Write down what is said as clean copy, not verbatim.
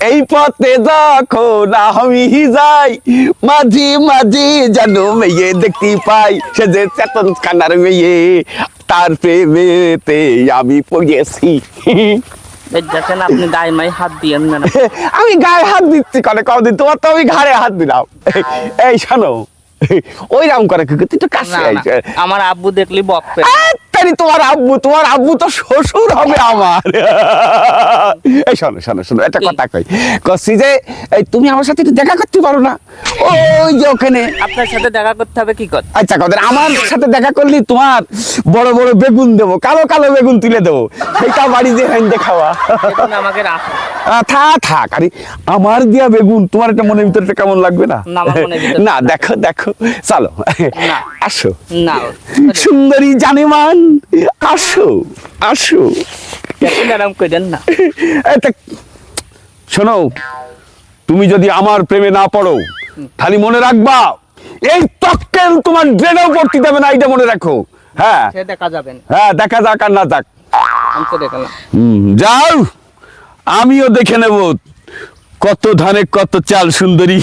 এই পথে যখন আমি যাই মাঝি মাঝি যেন মেয়ে দেখতে পাই, সে যে চেতন খানার মেয়ে, তার প্রেমেতে আমি পড়েছি। দেখেন আপনি গায়ে মাই হাত দিয়েন না। আমি গায়ে হাত দিচ্ছি কদিন, তোমার তো আমি ঘাড়ে হাত দিলাম। এই শোনো, ওই রাম করে তুই তো কাছে আমার আব্বু দেখলি বকবে। তোমার আব্বু তো শ্বশুর হবে আমার। এই শোনো শোনো শোনো, একটা কথা কইছি যে এই তুমি আমার সাথে একটু দেখা করতে পারো না? ওই যে ওখানে আপনার সাথে দেখা করতে হবে কি করতে? আচ্ছা কথা, আমার সাথে দেখা করলি তোমার বড় বড় বেগুন দেবো, কালো কালো বেগুন তুলে দেবো, সেইটা বাড়ি দিয়ে খাওয়া। আমাকে রাখ থাক। আরে আমার দিয়া বেগুন তোমার একটা মনের ভিতরে কেমন লাগবে না? না দেখো দেখো, চলো আসো না সুন্দরী জানেমান, আসো আসো। না শোনো, তুমি যদি আমার প্রেমে না পড়ো খালি মনে রাখবা এই তক্কেল তোমার ড্রেনেও পড়তে দেবে না, এইটা মনে রাখো। হ্যাঁ দেখা যাবে না। হ্যাঁ, দেখা যাক আর না যাক, আমি তো দেখলাম। যাও, আমিও দেখে নেব কত ধানে কত চাল সুন্দরী।